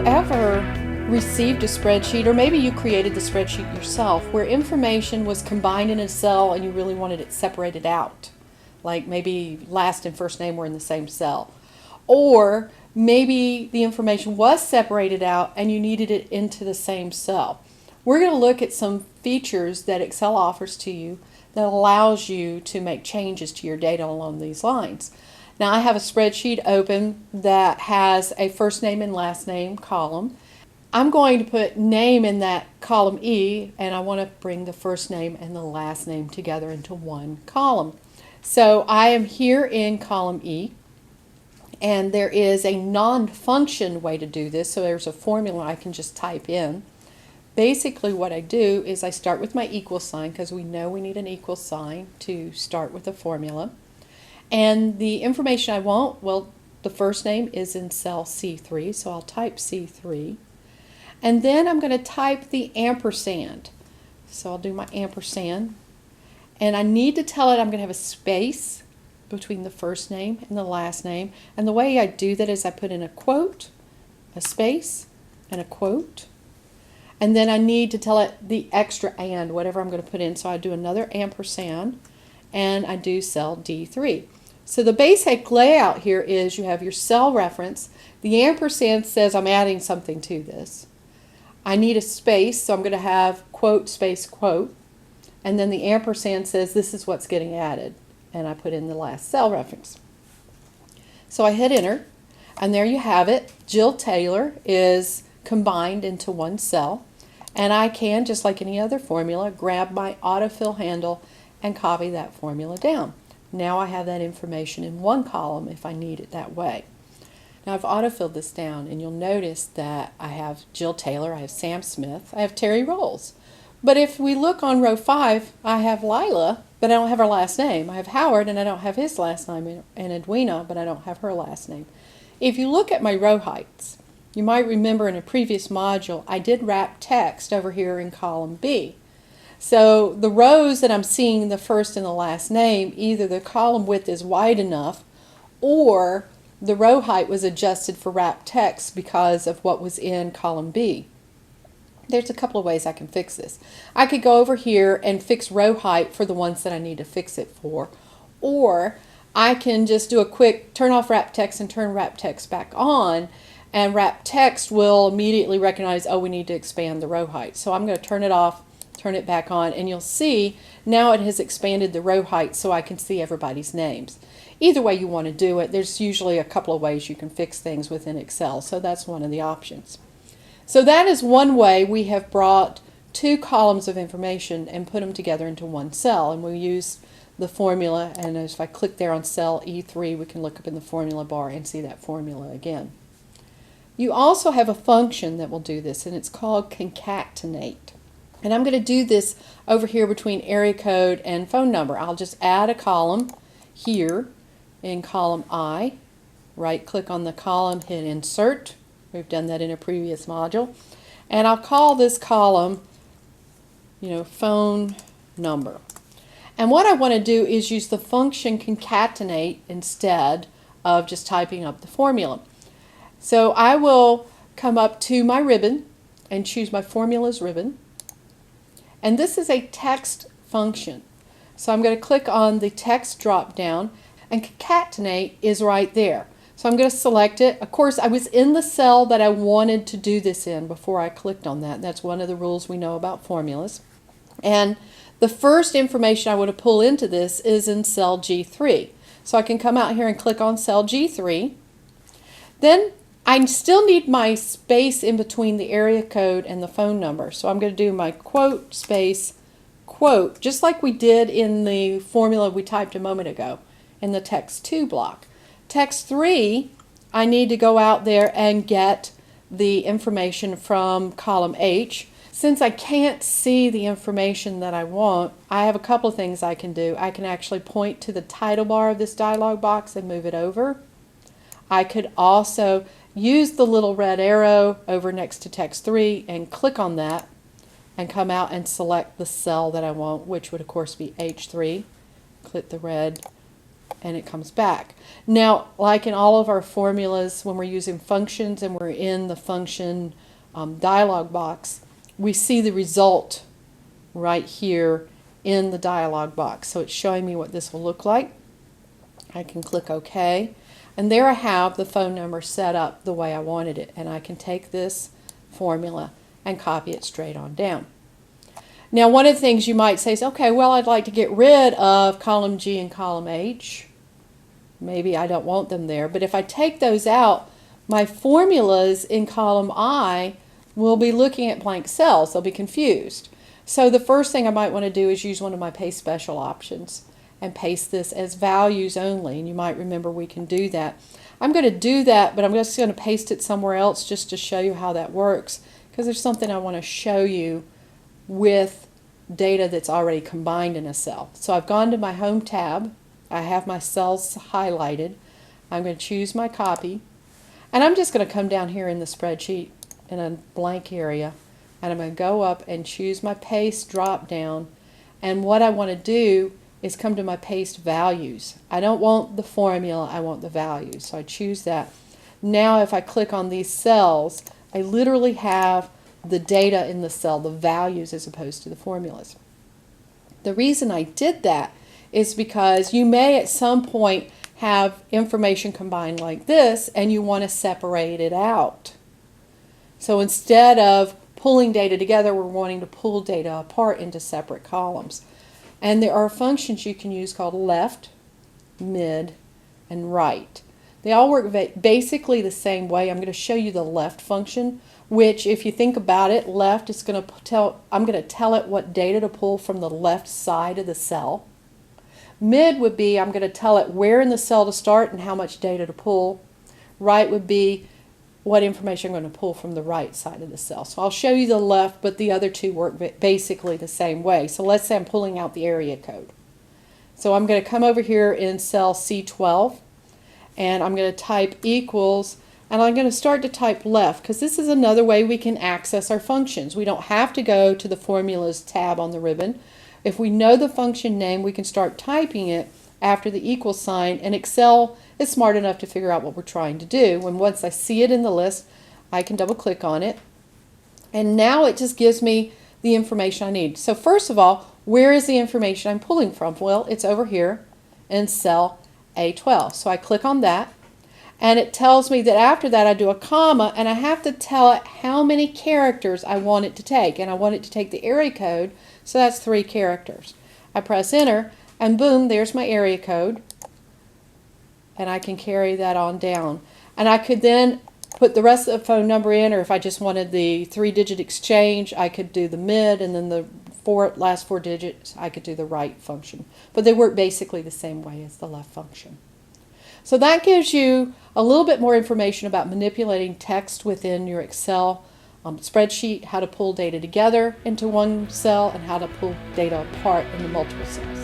ever received a spreadsheet, or maybe you created the spreadsheet yourself, where information was combined in a cell and you really wanted it separated out? Like maybe last and first name were in the same cell. Or maybe the information was separated out and you needed it into the same cell. We're going to look at some features that Excel offers to you that allows you to make changes to your data along these lines. Now I have a spreadsheet open that has a first name and last name column. I'm going to put name in that column E, and I want to bring the first name and the last name together into one column. So I am here in column E, and there is a non-function way to do this, so there's a formula I can just type in. Basically what I do is I start with my equal sign, because we know we need an equal sign to start with a formula. And the information I want, well, the first name is in cell C3, so I'll type C3. And then I'm going to type the ampersand. So I'll do my ampersand. And I need to tell it I'm going to have a space between the first name and the last name. And the way I do that is I put in a quote, a space, and a quote. And then I need to tell it the extra and, whatever I'm going to put in. So I do another ampersand, and I do cell D3. So the basic layout here is you have your cell reference. The ampersand says I'm adding something to this. I need a space, so I'm going to have quote, space, quote. And then the ampersand says this is what's getting added. And I put in the last cell reference. So I hit enter, and there you have it. Jill Taylor is combined into one cell. And I can, just like any other formula, grab my autofill handle and copy that formula down. Now I have that information in one column if I need it that way. Now I've autofilled this down, and you'll notice that I have Jill Taylor, I have Sam Smith, I have Terry Rolls. But if we look on row 5, I have Lila, but I don't have her last name. I have Howard, and I don't have his last name, and Edwina, but I don't have her last name. If you look at my row heights, you might remember in a previous module I did wrap text over here in column B. So the rows that I'm seeing the first and the last name, either the column width is wide enough or the row height was adjusted for wrap text because of what was in column B. There's a couple of ways I can fix this. I could go over here and fix row height for the ones that I need to fix it for, or I can just do a quick turn off wrap text and turn wrap text back on, and wrap text will immediately recognize, oh, we need to expand the row height. So I'm going to turn it off, turn it back on, and you'll see now it has expanded the row height so I can see everybody's names. Either way you want to do it, there's usually a couple of ways you can fix things within Excel, so that's one of the options. So that is one way we have brought two columns of information and put them together into one cell, and we use the formula, and if I click there on cell E3, we can look up in the formula bar and see that formula again. You also have a function that will do this, and it's called Concatenate. And I'm going to do this over here between area code and phone number. I'll just add a column here in column I. Right click on the column, hit insert. We've done that in a previous module. And I'll call this column, phone number. And what I want to do is use the function concatenate instead of just typing up the formula. So I will come up to my ribbon and choose my formulas ribbon. And this is a text function. So I'm going to click on the text drop down, and concatenate is right there. So I'm going to select it. Of course, I was in the cell that I wanted to do this in before I clicked on that. That's one of the rules we know about formulas. And the first information I want to pull into this is in cell G3. So I can come out here and click on cell G3. Then I still need my space in between the area code and the phone number. So I'm going to do my quote, space, quote, just like we did in the formula we typed a moment ago in the text 2 block. Text 3, I need to go out there and get the information from column H. Since I can't see the information that I want, I have a couple of things I can do. I can actually point to the title bar of this dialog box and move it over. I could also use the little red arrow over next to text 3 and click on that and come out and select the cell that I want, which would of course be H3. Click the red and it comes back. Now, like in all of our formulas, when we're using functions and we're in the function dialog box, we see the result right here in the dialog box. So it's showing me what this will look like. I can click OK, and there I have the phone number set up the way I wanted it, and I can take this formula and copy it straight on down. Now, one of the things you might say is, okay, well, I'd like to get rid of column G and column H. Maybe I don't want them there, but if I take those out, my formulas in column I will be looking at blank cells. They'll be confused. So the first thing I might want to do is use one of my paste special options and paste this as values only, and you might remember we can do that. I'm going to do that, but I'm just going to paste it somewhere else just to show you how that works, because there's something I want to show you with data that's already combined in a cell. So I've gone to my Home tab. I have my cells highlighted. I'm going to choose my copy, and I'm just going to come down here in the spreadsheet in a blank area, and I'm going to go up and choose my paste drop down, and what I want to do is come to my paste values. I don't want the formula, I want the values. So I choose that. Now if I click on these cells, I literally have the data in the cell, the values as opposed to the formulas. The reason I did that is because you may at some point have information combined like this and you want to separate it out. So instead of pulling data together, we're wanting to pull data apart into separate columns. And there are functions you can use called left, mid, and right. They all work basically the same way. I'm going to show you the left function, which if you think about it, left is going to tell, I'm going to tell it what data to pull from the left side of the cell. Mid would be, I'm going to tell it where in the cell to start and how much data to pull. Right would be what information I'm going to pull from the right side of the cell. So I'll show you the left, but the other two work basically the same way. So let's say I'm pulling out the area code. So I'm going to come over here in cell C12, and I'm going to type equals, and I'm going to start to type left, because this is another way we can access our functions. We don't have to go to the formulas tab on the ribbon. If we know the function name, we can start typing it after the equal sign, and Excel is smart enough to figure out what we're trying to do. And once I see it in the list, I can double click on it, and now it just gives me the information I need. So first of all, where is the information I'm pulling from? Well, it's over here in cell A12. So I click on that, and it tells me that after that I do a comma, and I have to tell it how many characters I want it to take, and I want it to take the area code, so that's 3 characters. I press enter, and boom, there's my area code, and I can carry that on down. And I could then put the rest of the phone number in, or if I just wanted the 3-digit exchange, I could do the mid, and then the last 4 digits, I could do the right function. But they work basically the same way as the left function. So that gives you a little bit more information about manipulating text within your Excel spreadsheet, how to pull data together into one cell, and how to pull data apart into multiple cells.